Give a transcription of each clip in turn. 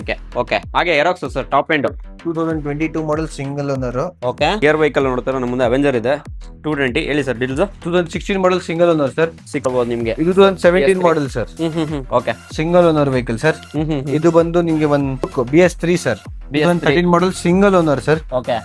Okay okay ಹಾಗೆ Aerox sir top end 2022 model single owner. Okay gear vehicle ನೋಡ್ತಾರೆ ನಮ್ಮ ಮುಂದೆ ಅವೆಂಜರ್ ಇದೆ 220 ಹೇಳಿ sir deals 2016 model single owner sir. ಸಿಕ್ಕಬಹುದು ನಿಮಗೆ. ಇದು 2017 model sir. Okay single owner vehicle sir. ಇದು ಬಂದು ನಿಮಗೆ ಒಂದು BS3 sir. 2013 model single owner sir. Okay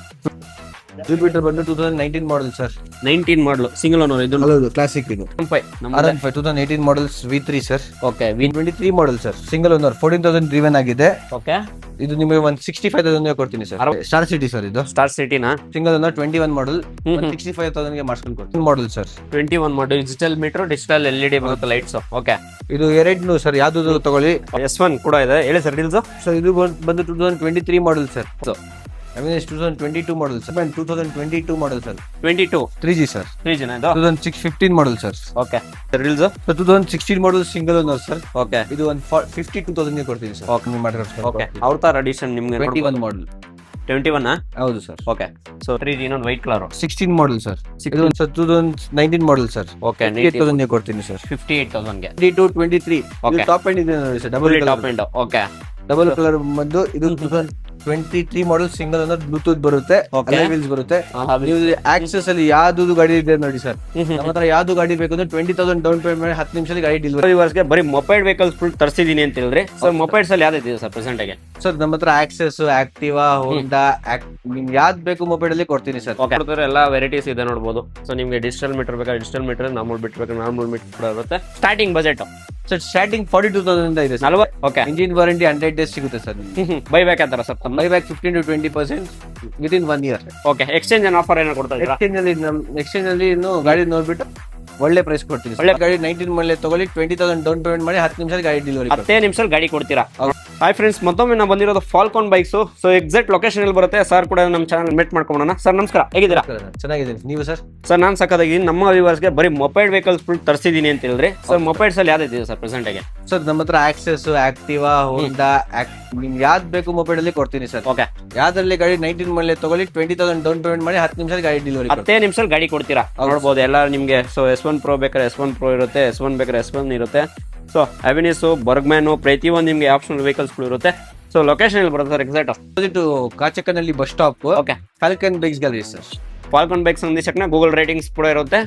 Jupiter ಬಂದು 2019 ಮಾಡಲ್ ಸರ್. 19 ಮಾಡಲು ಸಿಂಗಲ್ ಓನರ್ ಇದು ಹೌದು, ಕ್ಲಾಸಿಕ್ ಇದು. R15 2018 models V3 sir. Okay 23 model sir. Single owner 14,000 driven ಆಗಿದೆ. ಓಕೆ ಇದು ನಿಮಗೆ 65,000 ಕೊಡ್ತೀನಿ ಸರ್. ಸ್ಟಾರ್ ಸಿಟಿ ಸರ್ ಇದು. ಸ್ಟಾರ್ ಸಿಟಿನಾ ಸಿಂಗಲ್ ಓನರ್ 21 ಮಾಡಲ್ 65,000 ಗೆ ಮಾಡಿಸ್ಕೊಂಡು ಕೊಡ್ತೀನಿ ಮಾಡಲ್ ಸರ್. 21 ಮಾಡಲ್ ಡಿಜಿಟಲ್ ಮೀಟರ್ ಡಿಜಿಟಲ್ LED ಬರುತ್ತೆ ಲೈಟ್ಸ್. ಓಕೆ ಇದು ಎರಡು ಸರ್, ಯಾವ್ದು ತಗೊಳ್ಳಿ. S1 ಕೂಡ ಇದೆ ಹೇಳಿ ಸರ್ ಡೀಲ್ಸ್. ಸರ್ ಇದು ಬಂದು 2023 ಮಾಡಲ್ ಸರ್. ಅವಿನೇಶ್ 2022 model sir. 2022 model sir. 22 3G sir. 3G ನ ಇದು 2015 model sir. Okay sir deals. 2016 model single owner sir. Okay ಇದು 52,000 ಗೆ ಕೊಡ್ತೀನಿ ಸರ್. Okay. ನೀವು ಮಾಡಿರೋ ಓಕೆ ಅವ್ರ ತರ ಅಡಿಷನ್ ನಿಮ್ಗೆ 21 ಮಾಡಲ್. 21 ಹೌದು ಸರ್. ಓಕೆ ಸೊ 3G ಇನ್ನೊಂದು ವೈಟ್ ಕಲರ್ 16 ಮಾಡಲ್ ಸರ್. ಇದು 2019 ಮಾಡಲ್ ಸರ್. ಓಕೆ 58,000 ಗೆ ಕೊಡ್ತೀನಿ ಸರ್. 58,000 ಗೆ 22 Okay. ಟಾಪ್ ಎಂಡ್ ಇದೆ ನೋಡಿ sir. Double top end. Okay double colour ಬಂದು ಇದು 2023 ಮಾಡಲ್ ಸಿಂಗಲ್ ಓನರ್ ಬ್ಲೂಟೂತ್ ಬರುತ್ತೆ. Okay. ವೀಲ್ಸ್ ಬರುತ್ತೆ. ನೀವು ಆಕ್ಸೆಸ್ ಅಲ್ಲಿ ಯಾವ್ದು ಗಾಡಿ ಇದೆ ನೋಡಿ ಸರ್. ನಮ್ಮ ಹತ್ರ ಯಾವ್ದು ಗಾಡಿ ಬೇಕು ಅಂದ್ರೆ 20,000 ಡೌನ್ ಪೇಮೆಂಟ್ ಮಾಡಿ 10 ನಿಮಿಷದಲ್ಲಿ ಗಾಡಿ ಡೆಲಿವರಿ. ಗೆ ಬರೀ ಮೊಬೈಲ್ ವೆಹಿಕಲ್ಸ್ ಫುಲ್ ತರಿಸಿದೀನಿ ಅಂತ ಹೇಳಿದ್ರೆ ಸರ್ ಮೊಬೈಲ್ಸ್ ಅಲ್ಲಿ ಯಾವ್ದು ಇದೆ ಸರ್ ಪ್ರೆಸೆಂಟ್ ಆಗಿ. ಸರ್ ನಮ್ಮ ಹತ್ರ ಆಕ್ಸೆಸ್, ಆಕ್ಟಿವಾ, ಹೋಂಡಾ, ನಿಮ್ಗೆ ಯಾವ್ದು ಬೇಕು ಮೊಬೈಲ್ ಅಲ್ಲಿ ಕೊಡ್ತೀನಿ ಸರ್. ಓಕೆ ಎಲ್ಲ ವೆರೈಟೀಸ್ ಇದೆ ನೋಡಬಹುದು. ಸೊ ನಿಮಗೆ ಡಿಜಿಟಲ್ ಮೀಟರ್ ಬೇಕಾ ಡಿಜಿಟಲ್ ಮೀಟರ್, ನಾರ್ಮಲ್ ಬಿಟ್ ಬೇಕಾ ನಾರ್ಮಲ್ ಮೀಟರ್ ಕೂಡ ಇರುತ್ತೆ. ಸ್ಟಾರ್ಟಿಂಗ್ ಬಜೆಟ್ ಸರ್ ಸ್ಟಾರ್ಟಿಂಗ್ 42,000 ಇಂದ ಇದೆ sir. 40. Okay engine warranty 100 days ಸಿಗುತ್ತೆ ಸರ್. ಬೈ ಬ್ಯಾಕ್ ಅಂತಾರ ಸರ್ ತಮ್ಮ. Buy back 15 to 20% within 1 year. Okay exchange offer ಏನೋ ಕೊಡ್ತಾ ಇದ್ದೀರಾ? ಎಕ್ಸ್ಚೇಂಜ್ ಅಲ್ಲಿ ಇನ್ನು ಗಾಡಿ ನೋಡ್ಬಿಟ್ಟು ಒಳ್ಳೆ ಪ್ರೈಸ್ ಕೊಡ್ತೀನಿ. ಒಳ್ಳೆ ಗಾಡಿ 19 ಮಾಡಲ್ ತಗೊಳ್ಳಿ, 20,000 ಡೌನ್ ಪೇಮೆಂಟ್ ಮಾಡಿ 10 ನಿಮಿಷದಲ್ಲಿ ಗಾಡಿ ಡೆಲಿವರಿ. 10 ನಿಮಿಷದಲ್ಲಿ ಗಾಡಿ ಕೊಡ್ತೀರಾ? ಹಾಯ್ ಫ್ರೆಂಡ್ಸ್, ಮತ್ತೊಮ್ಮೆ ನಾವು ಬಂದಿರೋದು falcon bikes. So exact location ಎಲ್ಲಿ ಬರುತ್ತೆ ಸರ್ ಕೂಡ ನಮ್ಮ ಚಾನಲ್ ಮೀಟ್ ಮಾಡ್ಕೊಳ್ಳೋಣ. ಸರ್ ನಮಸ್ಕಾರ, ಹೇಗಿದ್ದೀರಾ? ಚೆನ್ನಾಗಿದ್ದೀನಿ, ನೀವು ಸರ್? ಸರ್ ನಾನು ಸಕ್ಕದಾಗಿದ್ದೀನಿ. ನಮ್ಮ ವ್ಯೂವರ್ಸ್ಗೆ ಬರೀ ಮೊಬೈಲ್ ವೆಹಿಕಲ್ಸ್ ಫುಲ್ ತರಿಸಿದ್ದೀನಿ ಅಂತ ಹೇಳಿದ್ರೆ ಸರ್ ಮೊಬೈಲ್ಸ್ ಅಲ್ಲಿ ಯಾವ್ದು ಇದೆ ಸರ್ ಪ್ರೆಸೆಂಟ್ ಆಗಿ? ಸರ್ ನಮ್ಮ ಹತ್ರ ಆಕ್ಸೆಸ್, ಆಕ್ಟಿವಾ, ಹೋಂಡಾ, ನಿಮ್ಗೆ ಯಾವ್ದು ಬೇಕು ಮೊಬೈಲ್ ಅಲ್ಲಿ ಕೊಡ್ತೀನಿ ಸರ್. ಓಕೆ ಯಾವ್ದ್ರಲ್ಲಿ ಗಾಡಿ 19 ಮಾಡಲ್ ತಗೊಳ್ಳಿ, 20,000 ಡೌನ್ ಪೇಮೆಂಟ್ ಮಾಡಿ 10 ನಿಮಿಷದಲ್ಲಿ ಗಾಡಿ ಡೆಲಿವರಿ. 10 ನಿಮಿಷದಲ್ಲಿ ಗಾಡಿ ಕೊಡ್ತೀರಾ? ನೋಡ್ಬೋದು ಎಲ್ಲ ನಿಮಗೆ. ಸೊ S1 Pro ಬೇಕಾದ್ರೆ S1 Pro ಇರುತ್ತೆ, S1 ಬೇಕಾದ್ರೆ S1 ಇರುತ್ತೆ. ಸೊ ಅವಿನಿಸು, ಬರ್ಗ್ಮ್ಯಾನು, ಪ್ರತಿಯೊಂದು ನಿಮಗೆ ಆಪ್ಷನಲ್ ವೆಹಿಕಲ್ಸ್ಗಳು ಇರುತ್ತೆ. ಸೊ ಲೊಕೇಶನ್ ಎಲ್ಲಿ ಬರುತ್ತೆ ಸರ್ ಎಕ್ಸಾಕ್ಟ್? ಅಪೋಸಿಟ್ ಕಾಚಕನಲ್ಲಿ bus stop. Okay Falcon bikes gallery sir. Falcon bikes ಅಂದಿಸಕ್ನ ಗೂಗಲ್ ರೇಟಿಂಗ್ಸ್ ಕೂಡ ಇರುತ್ತೆ.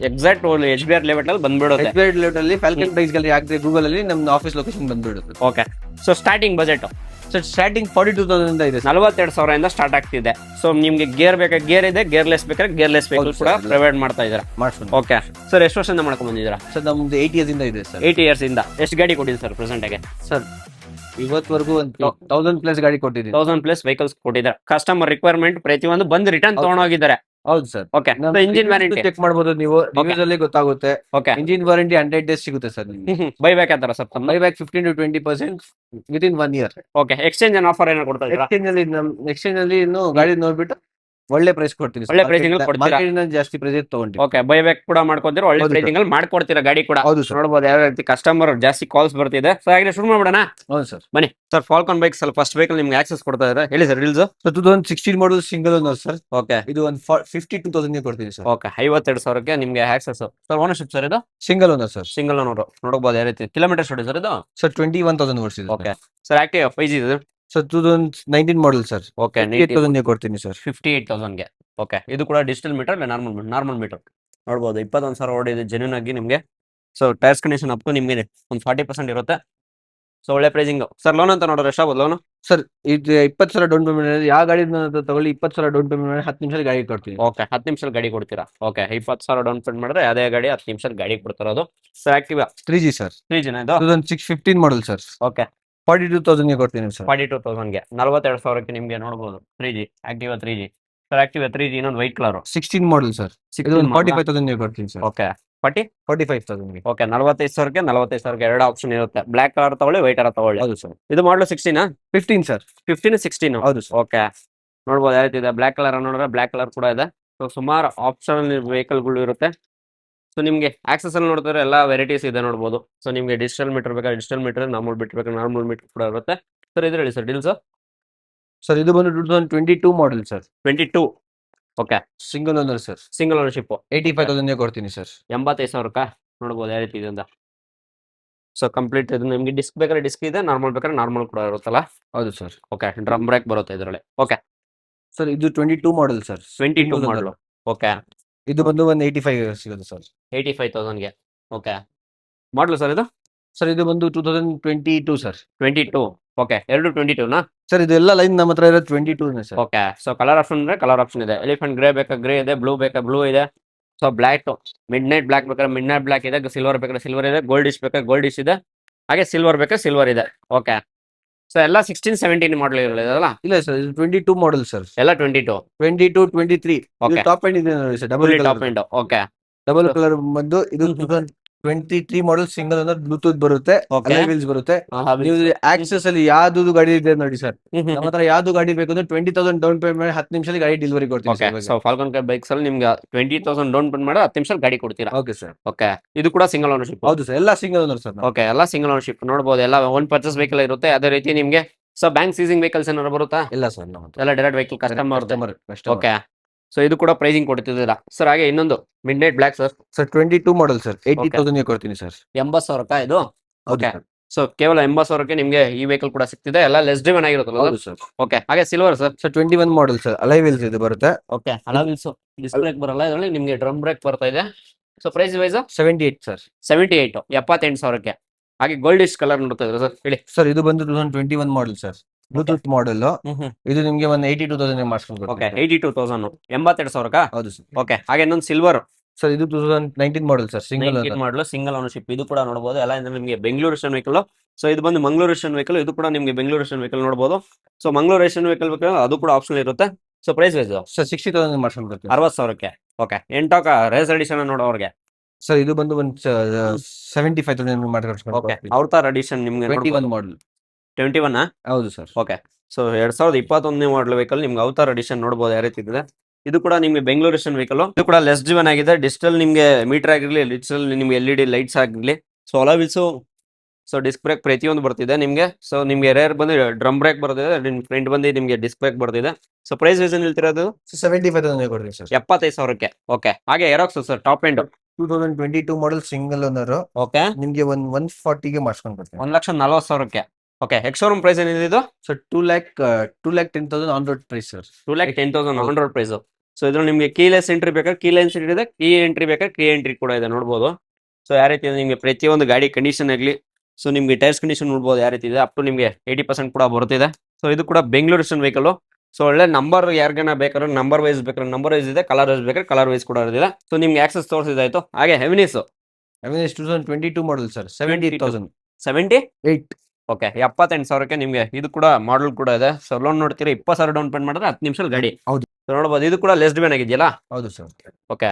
ಎಕ್ಸಾಕ್ಟ್ HBR ಲೆವೆಲ್ ಅಲ್ಲಿ ಬಂದ್ಬಿಡುತ್ತೆ. HBR ಲೆವೆಲ್ ಅಲ್ಲಿ ಫಾಲ್ಕನ್ ಬೈಕ್ಸ್ ಗ್ಯಾಲರಿ ಹಾಕಿದ್ರೆ ಗೂಗಲ್ ಅಲ್ಲಿ ನಮ್ಮ ಆಫೀಸ್ ಲೊಕೇಶನ್ ಬಂದ್ಬಿಡುತ್ತೆ. Okay so starting budget sir starting 42,000 ಇಂದ ಇದೆ. 42,000 ಇಂದ ಸ್ಟಾರ್ಟ್ ಆಗ್ತಿದೆ. ಸೊ ನಿಮ್ಗೆ ಗೇರ್ ಬೇಕಾ ಗೇರ್ ಇದೆ, ಗೇರ್ಲೆಸ್ ಬೇಕಾದ್ರೆ ಗೇರ್ಲೆಸ್ ವೆಹಿಕಲ್ ಕೂಡ ಪ್ರೊವೈಡ್ ಮಾಡ್ತಾ ಇದ್ದಾರೆ. ಓಕೆ ಸರ್ ಎಷ್ಟು ವರ್ಷದಿಂದ ಮಾಡ್ಕೊಂಡ್ ಬಂದಿದ್ದೀರಾ? ಸರ್ ನಮ್ದು 8 ಇಯರ್ಸ್ ಇಂದ ಇದೆ ಸರ್. 8 ಇಯರ್ಸ್ ಇಂದ ಎಷ್ಟು ಗಾಡಿ ಕೊಟ್ಟಿದ್ದೀರಿ ಸರ್ ಪ್ರೆಸೆಂಟ್ ಆಗಿ? ಸರ್ ಇವತ್ತವರೆಗೂ ಒಂದು 1000+ ಗಾಡಿ ಕೊಟ್ಟಿದ್ದೀನಿ. 1000+ ವೆಹಿಕಲ್ಸ್ ಕೊಟ್ಟಿದ್ದಾರೆ. ಕಸ್ಟಮರ್ ರಿಕ್ವೈರ್ಮೆಂಟ್ ಪ್ರತಿಯೊಂದು ಬಂದು ರಿಟರ್ನ್ ತಗೊಂಡೋಗಿದ್ದಾರೆ. ಹೌದು sir. Okay engine warranty check ಮಾಡಬಹುದು ನೀವು, ರಿವ್ಯೂಸ್ ಅಲ್ಲಿ ಗೊತ್ತಾಗುತ್ತೆ. ಓಕೆ ಇಂಜಿನ್ ವಾರಂಟಿ 100 ಡೇಸ್ ಸಿಗುತ್ತೆ ಸರ್. ಬೈ ಬ್ಯಾಕ್ ಅಂತಾರ ಸರ್ ತಮ್ಮ? Buy back 15 to 20% within 1 year. Okay exchange offer ಏನೋ ಕೊಡ್ತಾ ಇದ್ದೀರಾ? ಎಕ್ಸ್ಚೇಂಜ್ ಅಲ್ಲಿ ಇನ್ನು ಗಾಡಿ ನೋಡ್ಬಿಟ್ಟು ಒಳ್ಳೆ ಪ್ರೈಸ್ ಕೊಡ್ತೀನಿ. ಒಳ್ಳೆ ಪ್ರೈಸಿಂಗ್ ಅಲ್ಲಿ ಕೊಡ್ತೀರಾ? ಜಾಸ್ತಿ ಪ್ರೈಸ್ ತಗೊಂಡು. ಓಕೆ ಬೈ ಬ್ಯಾಕ್ ಕೂಡ ಮಾಡ್ಕೊತೀರಾ, ಒಳ್ಳೆ ಪ್ರೈಸಿಂಗ್ ಅಲ್ಲಿ ಮಾಡ್ಕೊಡ್ತೀರಾ ಗಾಡಿ ಕೂಡ. ಹೌದು ಸರ್. ನೋಡಬಹುದು ಯಾವ ರೀತಿ ಕಸ್ಟಮರ್ ಜಾಸ್ತಿ ಕಾಲ್ಸ್ ಬರ್ತಿದೆ. ಸೊ ಹಾಗೆ ಶುರು ಮಾಡ್ಬಿಡೋಣ. ಹೌದು ಸರ್, ಬನ್ನಿ ಸರ್. ಫಾಲ್ಕಾನ್ ಬೈಕ್ಸ್ ಅಲ್ಲಿ ಫಸ್ಟ್ ವೆಹಿಕಲ್ ನಿಮ್ಗೆ ಆಕ್ಸೆಸ್ ಕೊಡ್ತಾ ಇದ್ದಾರೆ, ಹೇಳಿ sir deals. 2016 model single owner sir. Okay ಇದು 52,000 ಗೆ ಕೊಡ್ತೀನಿ ಸರ್. ಓಕೆ 52,000ಕ್ಕೆ ನಿಮ್ಗೆ ಆಕ್ಸೆಸ್. ಸರ್ ಓನರ್ಶಿಪ್ ಸರ್ ಇದು? Single owner sir. Single owner. ನೋಡಬಹುದು ಯಾವ ರೀತಿ ಕಿಲೋಮೀಟರ್ ಸ್ಟಡಿ ಸರ್ ಇದು? ಸರ್ 21,000 ಓಡಿಸಿದೆ. ಓಕೆ ಸರ್ ಆಕ್ಟಿವ್ 5G ಇದು? ಸರ್ 2019 ಮಾಡಲ್ ಸರ್. ಓಕೆ 58,000 ಕೊಡ್ತೀನಿ ಸರ್. 58,000ಗೆ. ಓಕೆ ಇದು ಕೂಡ ಡಿಜಿಟಲ್ ಮೀಟರ್ ನಾರ್ಮಲ್ ಮೀಟರ್. ನೋಡಬಹುದು 21,000 ಓಡಿದೆ ಜೆನ್ಯೂನ್ ಆಗಿ ನಿಮಗೆ. ಸೊ ಟೈರ್ಸ್ ಕಂಡೀಷನ್ ಅಪ್ ನಿಮಗೆ ಒಂದು 40% ಇರುತ್ತೆ. ಸೊ ಒಳ್ಳೆ ಪ್ರೈಸಿಂಗ್. ಸರ್ ಲೋನ್ ಅಂತ ನೋಡಿದ್ರೆ ಎಷ್ಟಾಗ್ಬೋದು ಲೋನ್? ಸರ್ ಇದು 20,000 ಡೌನ್ ಪೇಮೆಂಟ್. ಯಾವ ಗಾಡಿ ತಗೊಳ್ಳಿ 20,000 ಡೌನ್ ಪೇಮೆಂಟ್ ಮಾಡಿ 10 ನಿಮಿಷದಲ್ಲಿ ಗಾಡಿ ಕೊಡ್ತೀನಿ. ಓಕೆ 10 ನಿಮಿಷದಲ್ಲಿ ಗಾಡಿ ಕೊಡ್ತೀರಾ? ಓಕೆ 20,000 ಡೌನ್ ಪೇಮೆಂಟ್ ಮಾಡಿದ್ರೆ ಅದೇ ಗಾಡಿ 10 ನಿಮಿಷದಲ್ಲಿ ಗಾಡಿ ಕೊಡ್ತಿರೋದು. So Activa 3G sir. 3G ನ ಇದು? 2015 ಮಾಡಲ್ ಸರ್. ಓಕೆ 42,000 ಗೆ ಕೊಡ್ತೀನಿ ಸರ್. 42,000ಗೆ 42,000ಕ್ಕೆ ನಿಮಗೆ ನೋಡಬಹುದು 3G Activa 3G. Sir Activa 3G ಇನ್ನೊಂದು ವೈಟ್ ಕಲರ್ 16 ಮಾಡಲ್ ಸರ್. ಇದು 45,000 ಗೆ ಕೊಡ್ತೀನಿ ಸರ್. ಓಕೆ 45,000 ಗೆ. ಓಕೆ 45,000ಕ್ಕೆ 45,000ಕ್ಕೆ ಎರಡು ಆಪ್ಷನ್ ಇರುತ್ತೆ. ಬ್ಲಾಕ್ ಕಲರ್ ತಗೊಳ್ಳಿ, ವೈಟ್ ಕಲರ್ ತಗೊಳ್ಳಿ. ಹೌದು ಸರ್. ಇದು ಮಾಡಲು 16 15 ಸರ್. 15 16. ಹೌದು ಸರ್. ಓಕೆ ನೋಡ್ಬೋದು ಯಾವ ರೀತಿ ಇದೆ. ಬ್ಲಾಕ್ ಕಲರ್ ನೋಡಿದ್ರೆ ಬ್ಲಾಕ್ ಕಲರ್ ಕೂಡ ಇದೆ. ಸೊ ಸುಮಾರು ಆಪ್ಷನಲ್ ವೆಹಿಕಲ್ಗಳು ಇರುತ್ತೆ. ಸೊ ನಿಮಗೆ ಆಕ್ಸೆಸ್ ಅಲ್ಲಿ ನೋಡಿದ್ರೆ ಎಲ್ಲ ವೆರೈಟೀಸ್ ಇದೆ ನೋಡ್ಬೋದು. ಸೊ ನಿಮಗೆ ಡಿಜಿಟಲ್ ಮೀಟರ್ ಬೇಕಾದ್ರೆ ಡಿಜಿಟಲ್ ಮೀಟರ್, ನಾರ್ಮಲ್ ಬಿಟ್ ಬೇಕಾದ್ರೆ ನಾರ್ಮಲ್ ಮೀಟರ್ ಕೂಡ ಇರುತ್ತೆ. ಸರ್ ಇದು ಹೇಳಿ ಸರ್ ಡೀಲ್ಸ್. ಸರ್ ಇದು ಬಂದು 2022 model sir. 22. Okay single owner sir. Single ownership 85,000 ಗೆ ಕೊಡ್ತೀನಿ ಸರ್. 85,000ಕ್ಕ ನೋಡ್ಬೋದು ಯಾವ ರೀತಿ ಇದೆ ಅಂತ. ಸೊ ಕಂಪ್ಲೀಟ್ ಇದು ನಿಮಗೆ ಡಿಸ್ಕ್ ಬೇಕಾದ್ರೆ ಡಿಸ್ಕ್ ಇದೆ, ನಾರ್ಮಲ್ ಬೇಕಾದ್ರೆ ನಾರ್ಮಲ್ ಕೂಡ ಇರುತ್ತಲ್ಲ. ಹೌದು ಸರ್. ಓಕೆ, ಡ್ರಮ್ ಬ್ರೇಕ್ ಬರುತ್ತೆ ಇದರಲ್ಲಿ. ಓಕೆ, ಸರ್ ಇದು 22 ಮಾಡಲ್ ಸರ್. 22 ಮಾಡಲು. ಓಕೆ, ಇದು ಬಂದು 185 ಸಿಗುತ್ತೆ ಸರ್. 85,000ಗೆ. ಓಕೆ, ಮಾಡಲು ಸರ್ ಇದು ಸರ್ ಇದು ಬಂದು 2022 ಸರ್. 22. ಓಕೆ, ಎರಡು 22ನಾ? ಸರ್ ಇದು ಎಲ್ಲ ಲೈನ್ ನಮ್ಮ ಹತ್ರ ಇರೋದು 22 sir. Okay, so colour option ಅಂದ್ರೆ ಕಲರ್ ಆಪ್ಷನ್ ಇದೆ. ಎಲಿಫೆಂಟ್ ಗ್ರೇ ಬೇಕಾ ಗ್ರೇ ಇದೆ, ಬ್ಲೂ ಬೇಕಾ ಬ್ಲೂ ಇದೆ. So black, mid night black ಬೇಕಾದ್ರೆ ಮಿಡ್ ನೈಟ್ ಬ್ಲ್ಯಾಕ್ ಇದೆ, ಸಿಲ್ವರ್ ಬೇಕಾದ್ರೆ ಸಿಲ್ವರ್ ಇದೆ, ಗೋಲ್ಡಿಶ್ ಬೇಕಾ ಗೋಲ್ಡಿಶ್ ಇದೆ, ಹಾಗೆ ಸಿಲ್ವರ್ ಬೇಕಾ ಸಿಲ್ವರ್ ಇದೆ. ಓಕೆ, ಸೊ ಎಲ್ಲ 16, 17 ಮಾಡಲ್ ಇರಲ್ಲ? ಇಲ್ಲ ಸರ್, ಇದು 22 ಮಾಡಲ್ ಸರ್. ಎಲ್ಲ 22. 22, 23 ಓಕೆ, ಟಾಪ್ ಎಂಡ್ ಇದೆ ನೋಡಿ sir. Double top end. Okay, double colour ಬಂದು ಇದು 2023 ಮಾಡಲ್ ಸಿಂಗಲ್ ಓನರ್, ಬ್ಲೂಟೂತ್ ಬರುತ್ತೆ, ಓಕೆ, ವೀಲ್ಸ್ ಬರುತ್ತೆ. ನೀವು ಆಕ್ಸೆಸ್ ಅಲ್ಲಿ ಯಾವ್ದು ಗಾಡಿ ಇದೆ ನೋಡಿ ಸರ್, ನಮ್ಮ ಹತ್ರ ಯಾವ್ದು ಗಾಡಿ ಬೇಕು ಅಂದ್ರೆ 20,000 ಡೌನ್ ಪೇಮೆಂಟ್ ಮಾಡಿ 10 ನಿಮಿಷದಲ್ಲಿ ಗಾಡಿ ಡೆಲಿವರಿ ಕೊಡ್ತೀವಿ ಓಕೆ. ಸರ್. ಸೊ ಫಾಲ್ಕನ್ ಕೈ ಬೈಕ್ಸ್ ಅಲ್ಲಿ ನಿಮ್ಗೆ 20,000 ಡೌನ್ ಪೇಮೆಂಟ್ ಮಾಡಿ 10 ನಿಮಿಷ ಗಾಡಿ ಕೊಡ್ತೀರಾ? Okay sir. ಓಕೆ, ಇದು ಕೂಡ ಸಿಂಗಲ್ ಓನರ್ಶಿಪ್? ಹೌದು ಸರ್, ಎಲ್ಲ ಸಿಂಗಲ್ ಓನರ್ ಸರ್. ಓಕೆ, ಎಲ್ಲ ಸಿಂಗಲ್ ಓನರ್ಶಿಪ್ ನೋಡಬಹುದು. ಎಲ್ಲ ಓನ್ ಪರ್ಚೇಸ್ ವೆಹಿಕಲ್ ಇರುತ್ತೆ. ಅದೇ ರೀತಿ ನಿಮ್ಗೆ ಸೊ ಬ್ಯಾಂಕ್ ಸೀಸಿಂಗ್ ವೆಹಿಕಲ್ಸ್ ಏನಾದ್ರು ಬರುತ್ತಾ? ಇಲ್ಲ ಸರ್, ನಮ್ಮ ಹತ್ರ ಎಲ್ಲ direct vehicle customer. Customer. Okay, so ಇದು ಕೂಡ ಪ್ರೈಸಿಂಗ್ ಕೊಡ್ತಿದ್ದೀರಾ ಸರ್. ಹಾಗೆ ಇನ್ನೊಂದು mid night black sir. Sir 22 model sir, 80,000 ಗೆ ಕೊಡ್ತೀನಿ ಸರ್. 80,000 ಇದು? ಹೌದು ಓಕೆ, ಸರ್. ಸೊ ಕೇವಲ 80,000 ನಿಮ್ಗೆ ಈ ವೆಹಿಕಲ್ ಕೂಡ ಸಿಗ್ತಿದೆ. ಎಲ್ಲ ಲೆಸ್ ಡ್ರಿವನ್ ಆಗಿರುತ್ತಲ್ಲ? ಹೌದು ಸರ್. ಓಕೆ, ಹಾಗೆ silver sir. Sir 21 model sir, alloy wheels ಇದು ಬರುತ್ತೆ. ಓಕೆ, ಅಲಾವಿಲ್ಸ್ ಡಿಸ್ಕ್ ಬ್ರೇಕ್ ಬರಲ್ಲ ಇದರಲ್ಲಿ, ನಿಮ್ಗೆ ಡ್ರಮ್ ಬ್ರೇಕ್ ಬರ್ತಾ ಇದೆ. So price wise 78 sir. 78, 78,000ಕ್ಕೆ. ಹಾಗೆ ಗೋಲ್ಡಿಶ್ ಕಲರ್ ನೋಡ್ತಾ ಇದ್ರೆ ಸರ್, ಹೇಳಿ ಸರ್ ಇದು ಬಂದು 2021 ಮಾಡಲ್ ಸರ್, ಬ್ಲೂಟೂತ್ ಮಾಡಲ್. ಇದು ನಿಮ್ಗೆ 82,000 ಮಾಡಿಸ್ಕೊಂಡು. ಓಕೆ, 82,000, 82,000. ಹೌದು ಸರ್. ಓಕೆ, ಹಾಗೆ ಇನ್ನೊಂದು ಸಿಲ್ವರ್ ಸರ್ ಇದು 2019 ಮಾಡಲ್ ಸರ್, ಸಿಂಗಲ್ ಮಾಡಲು, ಸಿಂಗಲ್ ಓನರ್ಶಿಪ್. ಇದು ಕೂಡ ನೋಡಬಹುದು. ಎಲ್ಲ ಅಂದ್ರೆ ನಿಮಗೆ ಬೆಂಗಳೂರು ರೇಷನ್ ವೆಹಿಕಲ್. ಸೊ ಇದು ಬಂದು ಮಂಗಳೂರು ರೇಷನ್ ವೆಹಿಕಲ್. ಇದು ಕೂಡ ನಿಮಗೆ ಬೆಂಗಳೂರು ರೇಷನ್ ವೆಹಿಕಲ್ ನೋಡಬಹುದು. ಸೊ ಮಂಗಳೂರು ರೇಷನ್ ವೆಹಿಕಲ್ ಬೇಕಾದ್ರೆ ಅದು ಕೂಡ ಆಪ್ಷನ್ ಇರುತ್ತೆ. ಸೊ ಪ್ರೈಸ್ ವೈಸ್ ಸರ್ 60,000 ಮಾಡಿಸ್ಕೊಂಡು ಬರ್ತೀವಿ. 60,000ಕ್ಕೆ. ಓಕೆ, ಎಂಟಾಕ ರೇಸ್ ಎಡಿಷನ್ ನೋಡೋರಿಗೆ ಸರ್ ಇದು ಬಂದು 75,000 ಮಾಡಿಸ್ಕೊಂಡು. ಓಕೆ, ಅವತಾರ್ ಎಡಿಷನ್ ನಿಮ್ಗೆ 21 ಮಾಡಲ್. 21? ಹೌದು ಸರ್. ಓಕೆ, ಸೊ 2021 ಮಾಡಲ್ ವೆಹಿಕಲ್ ನಿಮ್ಗೆ ಅವತಾರ್ ಎಡಿಷನ್ ನೋಡಬಹುದು ಯಾವ ರೀತಿ ಇದೆ. ಇದು ಕೂಡ ನಿಮ್ಗೆ ಬೆಂಗಳೂರು ರೇಷನ್ ವೆಹಿಕಲ್. ಇದು ಕೂಡ ಲೆಸ್ ಡ್ರಿವನ್ ಆಗಿದೆ. ಡಿಜಿಟಲ್ ನಿಮ್ಗೆ ಮೀಟರ್ ಆಗಿರ್ಲಿ, ಡಿಜಿಟಲ್ ನಿಮ್ಗೆ LED ಲೈಟ್ಸ್ ಆಗಿರ್ಲಿ, ಸೊ ಅಲಾವಿಲ್ಸ್, ಸೊ ಡಿಸ್ಕ್ ಬ್ರೇಕ್ ಪ್ರತಿಯೊಂದು ಬರ್ತಿದೆ ನಿಮ್ಗೆ. ಸೊ ನಿಮ್ಗೆ ರೇರ್ ಬಂದು ಡ್ರಮ್ ಬ್ರೇಕ್ ಬರ್ತಿದೆ, ಫ್ರಂಟ್ ಬಂದು ನಿಮ್ಗೆ ಡಿಸ್ಕ್ ಬ್ರೇಕ್ ಬರ್ತಿದೆ. ಸೊ ಪ್ರೈಸ್ ವೈಸ್ ಹೇಳ್ತಿರೋದು 75,000 ಕೊಡ್ತೀನಿ ಸರ್. 75,000ಕ್ಕೆ. ಓಕೆ, ಹಾಗೆ Aerox sir, top end 2022 model single owner. Okay, ನಿಮ್ಗೆ 140ಗೆ ಮಾಡಿಸ್ಕೊಂಡು ಬರ್ತೀನಿ. 1,40,000ಕ್ಕೆ. ಓಕೆ, ಎಕ್ಸ್ ಶೋರೂಮ್ ಪ್ರೈಸ್ ಏನಿದೆ ಇದು? Sir 2,10,000 on road price sir. 2,10,000 on road price. So ಇದ್ರಲ್ಲಿ ನಿಮ್ಗೆ ಕೀಲೆಸ್ ಎಂಟ್ರಿ ಬೇಕಾದ್ರೆ ಕೀ ಎಂಟ್ರಿ ಇದೆ, ಕೀ ಎಂಟ್ರಿ ಬೇಕಾದ್ರೆ ಕೀ ಎಂಟ್ರಿ ಕೂಡ ಇದೆ ನೋಡಬಹುದು. ಸೊ ಯಾವ ರೀತಿ ನಿಮ್ಗೆ ಪ್ರತಿಯೊಂದು ಗಾಡಿ ಕಂಡೀಷನ್ ಆಗಲಿ, ಸೊ ನಿಮ್ಗೆ ಟೈರ್ಸ್ ಕಂಡೀಷನ್ ನೋಡಬಹುದು ಯಾವ ರೀತಿ ಇದೆ. ಅಪ್ ಟು ನಿಮ್ಗೆ 80% ಕೂಡ ಬರ್ತಿದೆ. ಸೊ ಇದು ಕೂಡ ಬೆಂಗಳೂರು ರೇಷನ್ ವೆಹಿಕಲ್. ಸೊ ಒಳ್ಳೆ ನಂಬರ್ ಯಾರಿಗಾನ ಬೇಕಾದ್ರೆ ನಂಬರ್ ವೈಸ್ ಬೇಕಾದ್ರೆ ನಂಬರ್ ವೈಸ್ ಇದೆ, ಕಲರ್ ವೈಸ್ ಬೇಕಾದ್ರೆ ಕಲರ್ ವೈಸ್ ಕೂಡ ಇದೆ. ಸೊ ನಿಮ್ಗೆ ಆಕ್ಸೆಸ್ ತೋರಿಸಿದಾಯ್ತು. ಹಾಗೆ ಹೆವಿನಿಸ್ 2022 ಮಾಡಲ್ ಸರ್, 78,000. 78? ಓಕೆ, 78,000ಕ್ಕೆ ನಿಮ್ಗೆ ಇದು ಕೂಡ ಮಾಡಲ್ ಕೂಡ ಇದೆ. ಸೊ ಲೋನ್ ನೋಡ್ತೀರಾ 20,000 ಡೌನ್ ಪೇಮೆಂಟ್ ಮಾಡಿದ್ರೆ 10 ನಿಮಿಷ ಗಾಡಿ. ಹೌದು. ಸೊ ನೋಡಬಹುದು, ಇದು ಕೂಡ ಲೆಸ್ ಡಿಮ್ಯಾಂಡ್ ಆಗಿದೆಯಲ್ಲ? ಹೌದು ಸರ್. ಓಕೆ,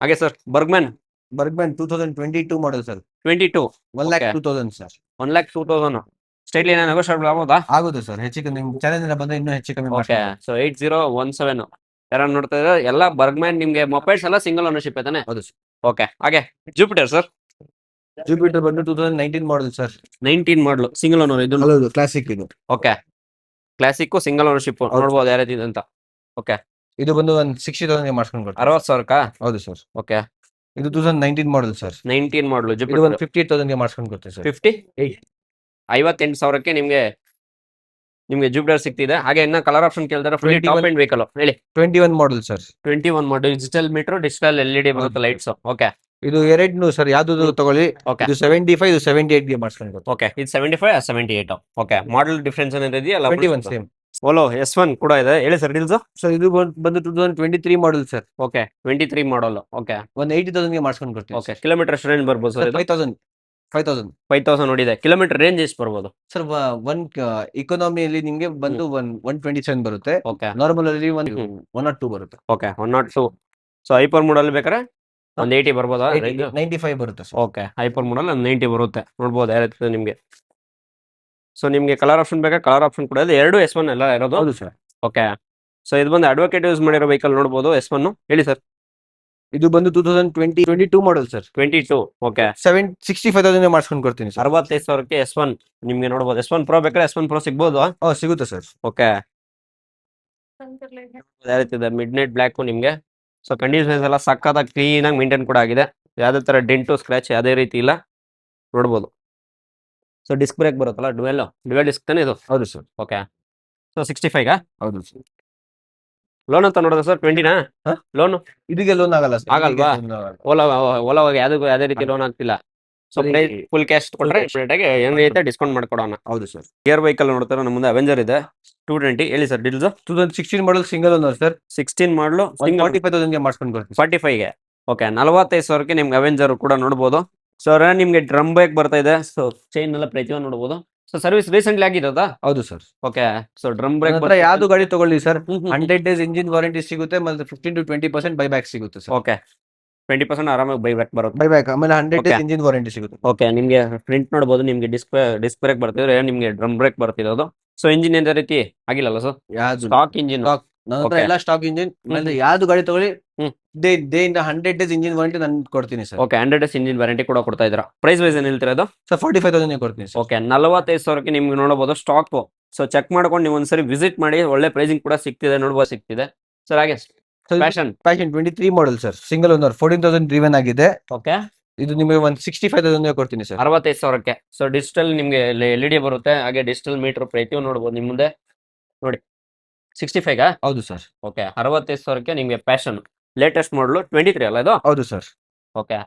ಹಾಗೆ sir Burgman 2022 model sir, 22, 1,02,000 sir. 1,02,000 ಸ್ಟೇಟ್ಲಿ ನೆಗೋಷಿಯಬಲ್ ಆಗೋದಾ? ಆಗುತ್ತೆ ಸರ್, ಹೆಚ್ಚು ಕಮ್ಮಿ ನಿಮ್ಮ ಚಾನೆಲ್ ಬಂದ್ರೆ ಇನ್ನೂ ಹೆಚ್ಚು ಕಮ್ಮಿ. ಓಕೆ, ಸೊ 8017 ಯಾರು ನೋಡ್ತಾ ಇದ್ರೆ ಎಲ್ಲ ಬರ್ಗ್ಮ್ಯಾನ್. ನಿಮ್ಗೆ ಮೊಬೈಲ್ಸ್ ಎಲ್ಲ ಸಿಂಗಲ್ ಓನರ್ಶಿಪ್ ಐತಾನೆ? ಹೌದು ಸರ್. ಓಕೆ, ಹಾಗೆ ಜೂಪಿಟರ್ ಸರ್, ಜೂಪಿಟರ್ ಬಂದು 2019 ಮಾಡಲ್ ಸರ್, 19 ಮಾಡಲು, ಸಿಂಗಲ್ ಓನರ್ ಇದು? ಹೌದು, ಕ್ಲಾಸಿಕ್ ಇದು. ಓಕೆ, ಕ್ಲಾಸಿಕ್ ಸಿಂಗಲ್ ಓನರ್ಶಿಪ್ ನೋಡಬಹುದು ಯಾವ ರೀತಿ ಇದೆ ಅಂತ. ಓಕೆ, ಇದು ಬಂದು 60,000 ಮಾಡಿಸ್ಕೊಂಡು ಬರ್ತೀನಿ. 60,000ಕ್ಕ? ಹೌದು ಸರ್. ಓಕೆ, ಇದು 2019 ಮಾಡಲ್ ಸರ್, 19 ಮಾಡಲು ಇದು ಜೂಪಿಟರ್ 58,000 ಮಾಡಿಸ್ಕೊಂಡು ಕೊಡ್ತೀವಿ ಸರ್. 58? 58,000ಕ್ಕೆ ನಿಮ್ಗೆ ಜೂಪಿಟರ್ ಸಿಗ್ತಿದೆ. ಹಾಗೆ ಇನ್ನ ಕಲರ್ ಆಪ್ಷನ್ ಕೇಳ್ತಾರೆ, ಫುಲ್ ಟಾಪ್ ಎಂಡ್ ವೆಹಿಕಲ್ ಹೇಳಿ. 21 ಮಾಡಲ್ ಸರ್, 21 ಮಾಡಲ್, ಡಿಜಿಟಲ್ ಮೀಟರ್, ಡಿಜಿಟಲ್ LED ಬರುತ್ತೆ, ಲೈಟ್ಸ್. ಓಕೆ, ಇದು ಎರಡು ಸರ್, ಯಾವ್ದು ತಗೊಳ್ಳಿ. ಓಕೆ, ಇದು 75, ಇದು 78ಗೆ ಮಾಡಿಸ್ಕೊಂಡು ಕೊಡ್ತೀವಿ. ಓಕೆ, ಇದು 75, 78. ಓಕೆ, ಮಾಡಲ್ ಡಿಫ್ರೆನ್ಸ್ ಏನಿದೆ ಇದೆಯಲ್ಲ? 21 ಸೇಮ್. ಓಲೋ S1 ಕೂಡ ಇದೆ, ಹೇಳಿ ಸರ್ ಡೀಲ್ಸ್. ಸರ್ ಇದು ಬಂದು 2023 ಮಾಡಲ್ ಸರ್. ಓಕೆ, 23 ಮಾಡಲ್. ಓಕೆ, 180,000 ಮಾಡಿಸ್ಕೊಂಡು ಕೊಡ್ತೀವಿ. ಓಕೆ, ಕಿಲೋಮೀಟರ್ ಎಷ್ಟು ರೇಂಜ್ ಬರ್ಬೋದು ಸರ್? 5,000 ನೋಡಿದೆ. ಕಿಲೋಮೀಟರ್ ರೇಂಜ್ ಎಷ್ಟು ಬರ್ಬೋದು ಸರ್? ಇಕಾನಮಿಯಲ್ಲಿ ನಿಮ್ಗೆ ಬಂದು 127 ಬರುತ್ತೆ. ಓಕೆ, ನಾರ್ಮಲ್ ಅಲ್ಲಿ 102 ಬರುತ್ತೆ. ಓಕೆ, 102. ಸೊ ಹೈಪರ್ ಮಾಡಲ್ ಬೇಕಾದ್ರೆ 180 ಬರ್ಬೋದಾ? 95 ಬರುತ್ತೆ ಸರ್. ಓಕೆ, ಹೈಪರ್ ಮಾಡಲ್ 90 ಬರುತ್ತೆ ನೋಡ್ಬೋದು ಯಾವ ರೀತಿ ನಿಮ್ಗೆ. ಸೊ ನಿಮ್ಗೆ ಕಲರ್ ಆಪ್ಷನ್ ಬೇಕಾ? ಕಲರ್ ಆಪ್ಷನ್ ಕೂಡ ಇದೆ. ಎರಡು S1 ಎಲ್ಲ ಇರೋದು? ಹೌದು ಸರ್. ಓಕೆ, ಸೊ ಇದು ಬಂದು ಅಡ್ವೊಕೇಟ್ ಯೂಸ್ ಮಾಡಿರೋ ವೆಹಿಕಲ್ ನೋಡಬಹುದು. S1 ಹೇಳಿ ಸರ್. ಇದು ಬಂದು 2022 ಮಾಡಲ್ ಸರ್, 22. ಓಕೆ, 65,000 ಮಾಡಿಸ್ಕೊಂಡು ಕೊಡ್ತೀನಿ ಸರ್. 65,000ಕ್ಕೆ S1 ನಿಮ್ಗೆ ನೋಡಬಹುದು. S1 Pro ಬೇಕಾದ್ರೆ S1 Pro ಸಿಗ್ಬೋದು? ಸಿಗುತ್ತೆ ಸರ್. ಓಕೆ, ಯಾವ ರೀತಿ ಇದೆ? ಮಿಡ್ ನೈಟ್ ಬ್ಲ್ಯಾಕ್ ನಿಮ್ಗೆ. ಸೊ ಕಂಡೀಷನ್ಸ್ ಎಲ್ಲ ಸಕ್ಕತ್ತಾಗಿ ಕ್ಲೀನ್ ಆಗಿ ಮೇಂಟೈನ್ ಕೂಡ ಆಗಿದೆ. ಯಾವುದೇ ತರ ಡೆಂಟು ಸ್ಕ್ರಾಚ್ ಯಾವುದೇ ರೀತಿ ಇಲ್ಲ ನೋಡ್ಬೋದು. ಸೊ ಡಿಸ್ಕ್ ಬ್ರೇಕ್ ಬರುತ್ತಲ್ಲ ಡುವೆಲ್ ಡಿಸ್ಕ್ ತಾನೇ ಇದು? ಹೌದು ಸರ್. ಓಕೆ. ಸೊ 65 ಹೌದು ಸರ್. ಲೋನ್ ಅಂತ ನೋಡಿದ್ರೆ ಸರ್ 20ನಾ ಹಾ? ಲೋನ್? ಇದಕ್ಕೆ ಲೋನ್ ಆಗಲ್ಲ ಸರ್. ಆಗಲ್ವಾ? ಓಲಾ ಯಾವುದಕ್ಕೂ ಲೋನ್ ಆಗ್ತಿಲ್ಲ. ಸೊ ಸರಿ. ಪ್ರೈಸ್ ಫುಲ್ ಕ್ಯಾಶ್ ಕೊಟ್ರೆ cash. ಇಮಿಡಿಯೇಟ್ ಆಗಿ ಹೆಂಗೈತೆ ಡಿಸ್ಕೌಂಟ್ ಮಾಡ್ಕೊಡೋಣ. ಹೌದು ಸರ್. ಗಿಯರ್ ವೆಹಿಕಲ್ ನೋಡ್ತಾರೆ ನಮ್ಮ ಮುಂದೆ ಅವೆಂಜರ್ ಇದೆ 220. ಹೇಳಿ sir deals. 2016 model single owner sir. 16 ಮಾಡಲು 45,000 ಗೆ ಮಾಡಿಸ್ಕೊಂಡು ಕೊಡ್ತೀವಿ. 45ಗೆ. ಓಕೆ 45,000ಕ್ಕೆ ನಿಮ್ಗೆ ಅವೆಂಜರ್ ಕೂಡ ನೋಡ್ಬೋದು. ಸೊ ನಿಮ್ಗೆ ಡ್ರಮ್ ಬ್ರೇಕ್ ಬರ್ತಾ ಇದೆ. ಸೊ ಚೈನ್ ಎಲ್ಲ ಪ್ರತಿಯೊಂದು ನೋಡ್ಬೋದು. ಸೊ ಸರ್ವಿಸ್ ರೀಸೆಂಟ್ಲಿ ಆಗಿರೋದಾ? ಹೌದು sir. Okay. So drum brake ಯಾವ್ದು ಗಾಡಿ ತಗೊಳ್ಳಿ ಸರ್ 100 days ಇಂಜಿನ್ ವಾರಂಟಿ ಸಿಗುತ್ತೆ, ಮತ್ತೆ 15 to 20% ಬೈಬ್ಯಾಕ್ ಸಿಗುತ್ತೆ ಸರ್. ಓಕೆ 20% ಆರಾಮಾಗಿ ಬೈಬ್ಯಾಕ್ ಬರುತ್ತೆ. ಬೈಬ್ಯಾಕ್ ಆಮೇಲೆ 100 days Okay. ಇಂಜಿನ್ ವಾರಂಟಿ ಸಿಗುತ್ತೆ. ಓಕೆ ನಿಮಗೆ ಫ್ರಂಟ್ ನೋಡ್ಬೋದು. ನಿಮಗೆ ಡಿಸ್ಕ್ ಬ್ರೇಕ್ ಬರ್ತಿದ್ರೆ ನಿಮಗೆ ಡ್ರಮ್ ಬ್ರೇಕ್ ಬರ್ತಿರೋದು. ಸೊ ಇಂಜಿನ್ ಎಂತ ರೀತಿ ಆಗಿಲ್ಲಲ್ಲ ಸರ್? ಯಾವ್ದು ಸ್ಟಾಕ್ ಇಂಜಿನ್. Stock. ನನ್ನ ಹತ್ರ Okay. ಎಲ್ಲ ಸ್ಟಾಕ್ ಇಂಜಿನ್. ಆಮೇಲೆ ಯಾವ್ದು ಗಾಡಿ ತಗೊಳ್ಳಿ ಹ್ಮ್. ಡೇ ಇಂದ 100 days ಇಂಜಿನ್ ವಾರಂಟಿ ನಾನು ಕೊಡ್ತೀನಿ sir. Okay 100 days engine warranty ಕೂಡ ಕೊಡ್ತಾ ಇದ್ದೀರಾ. ಪ್ರೈಸ್ ವೈಸ್ ಏನು ಹೇಳ್ತಿರೋದು? ಸರ್ 45,000 ಕೊಡ್ತೀನಿ ಸರ್. ಓಕೆ 45,000ಕ್ಕೆ ನಿಮ್ಗೆ ನೋಡಬಹುದು ಸ್ಟಾಕ್. ಸೊ ಚೆಕ್ ಮಾಡ್ಕೊಂಡು ನೀವು ಒಂದ್ಸರಿ ವಿಸಿಟ್ ಮಾಡಿ. ಒಳ್ಳೆ ಪ್ರೈಸಿಂಗ್ ಕೂಡ ಸಿಗ್ತಿದೆ, ನೋಡ್ಬೋದು ಸಿಗ್ತಿದೆ ಸರ್. ಹಾಗೆ fashion passion 23 model sir, single owner, 14,000 driven ಆಗಿದೆ. ಓಕೆ ಇದು ನಿಮಗೆ 65,000 ಕೊಡ್ತೀನಿ ಸರ್. 65,000ಕ್ಕೆ. ಸೊ ಡಿಜಿಟಲ್ ನಿಮ್ಗೆ LED ಬರುತ್ತೆ, ಹಾಗೆ ಡಿಜಿಟಲ್ ಮೀಟರ್ ಪ್ರತಿಯೊಂದು ನೋಡ್ಬೋದು ನಿಮ್ ಮುಂದೆ ನೋಡಿ. 65ಗಾ? ಹೌದು ಸರ್. ಓಕೆ 65,000ಕ್ಕೆ ನಿಮ್ಗೆ ಪ್ಯಾಷನ್ ಲೇಟೆಸ್ಟ್ ಮಾಡಲು 23 ಅಲ್ಲ ಇದು? ಹೌದು ಸರ್. ಓಕೆ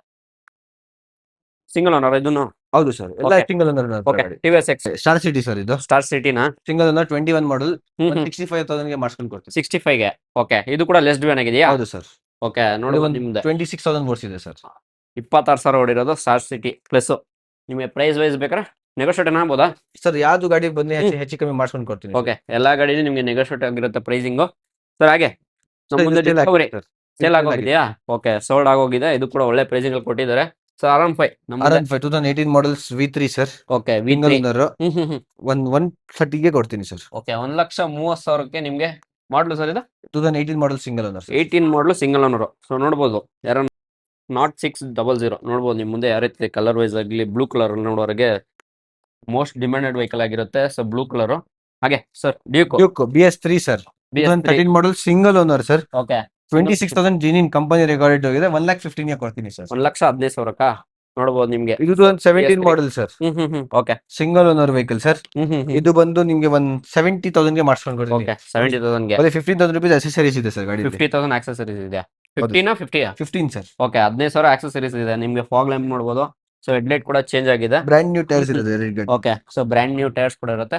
ಸಿಂಗಲ್ ಓನರ್ ಇದನ್ನು? ಹೌದು ಸರ್, ಎಲ್ಲ Okay. Single owner. Okay TVS X star city sir, ಇದು ಸ್ಟಾರ್ ಸಿಟಿನಾ? ಸಿಂಗಲ್ ಓನರ್ 21 ಮಾಡಲ್ 65,000 ಗೆ ಮಾಡಿಸ್ಕೊಂಡು ಕೊಡ್ತೀನಿ. 65ಗೆ. ಓಕೆ ಇದು ಕೂಡ ಲೆಸ್ ಡ್ಯೂನ್ ಆಗಿದೆಯಾ? ಹೌದು ಸರ್. ಓಕೆ ನೋಡಿ ನಿಮ್ದೆ 26,000 ಓಡಿಸಿದೆ ಇದೆ ಸರ್. 26,000 ಹೊಡಿರೋದು ಸ್ಟಾರ್ ಸಿಟಿ ಪ್ಲಸ್. ನಿಮಗೆ ಪ್ರೈಸ್ ವೈಸ್ ಬೇಕಾದ್ರೆ ನೆಗೋಷಿಯೇಟ್ ಆಗ್ಬೋದಾ ಸರ್? ಯಾವ್ದು ಗಾಡಿ ಬಂದು ಹೆಚ್ಚು ಕಮ್ಮಿ ಮಾಡಿಸ್ಕೊಂಡು ಕೊಡ್ತೀನಿ. ಓಕೆ ಎಲ್ಲಾ ಗಾಡಿನೂ ನಿಮಗೆ ನೆಗೋಷಿಯೇಟ್ ಆಗಿರುತ್ತೆ ಪ್ರೈಸಿಂಗು ಸರ್. ಹಾಗೆ ನಮ್ಮ ಮುಂದೆ Sale ಡಿಸ್ಕವರಿ ಆಗಿದೆ sir. ಸೇಲ್ ಆಗೋಗಿದೆಯಾ? ಓಕೆ ಸೋಲ್ಡ್ ಆಗೋಗಿದೆ. ಇದು ಕೂಡ ಒಳ್ಳೆ ಪ್ರೈಸಿಂಗ್ ಅಲ್ಲಿ ಕೊಟ್ಟಿದ್ದಾರೆ. ಸೊ ಆರಾಮ್ 5 ನಮ್ಮ R15 2018 models V3 sir. Okay single owner 130 ಗೆ ಕೊಡ್ತೀನಿ ಸರ್. ಓಕೆ 1,30,000ಕ್ಕೆ ನಿಮ್ಗೆ ಮಾಡ್ಲು ಸರ್ ಇದು 2018 ಮಾಡಲ್ ಸಿಂಗಲ್ ಓನರ್. 18 ಮಾಡಲು ಸಿಂಗಲ್ ಓನರ್. ಸೊ ನೋಡ್ಬೋದು ಯಾರು ನಾಟ್ 600 ನೋಡ್ಬೋದು ನಿಮ್ ಮುಂದೆ. ಯಾವ ರೀತಿ ಕಲರ್ ವೈಸ್ ಆಗಲಿ ಬ್ಲೂ ಕಲರ್ ನೋಡೋರಿಗೆ ಮೋಸ್ಟ್ ಡಿಮ್ಯಾಂಡೆಡ್ ವೆಹಿಕಲ್ ಆಗಿರುತ್ತೆ. So blue colour. ಹಾಗೆ sir Duke Duke BS3 sir, 2013 model single owner sir. Okay 26,000 ಜೀನಿನ್ ಕಂಪನಿ ರೆಕಾರ್ಡೆಡ್ ಹೋಗಿದೆ. 1,15,000 ಗೆ ಕೊಡ್ತೀನಿ ಸರ್. 1,15,000ಕ್ಕ ನೋಡ್ಬೋದು ನಿಮ್ಗೆ. ಇದು 2017 model sir, okay single owner vehicle sir. ಇದು ಬಂದು ನಿಮ್ಗೆ 170,000 ಗೆ ಮಾಡಿಸ್ಕೊಂಡು ಕೊಡ್ತೀನಿ. ಓಕೆ 70,000ಗೆ. ಅದೇ 15,000 rupees ಅಸೆಸರೀಸ್ ಇದೆ ಸರ್ ಗಾಡಿ. 50,000 ಆಕ್ಸೆಸರೀಸ್ ಇದೆ. 15 15 ಸರ್. ಓಕೆ 15,000 ಆಕ್ಸೆಸರೀಸ್ ಇದೆ. ನಿಮ್ಗೆ ಫಾಗ್ ಲ್ಯಾಂಪ್ ನೋಡ್ಬೋದು. ಸೊ ಹೆಡ್ಲೈಟ್ ಕೂಡ ಚೇಂಜ್ ಆಗಿದೆ. ಬ್ರ್ಯಾಂಡ್ ನ್ಯೂ ಟೈರ್ಸ್ ಇದೆ. Okay so brand new tyres ಕೂಡ ಇರುತ್ತೆ.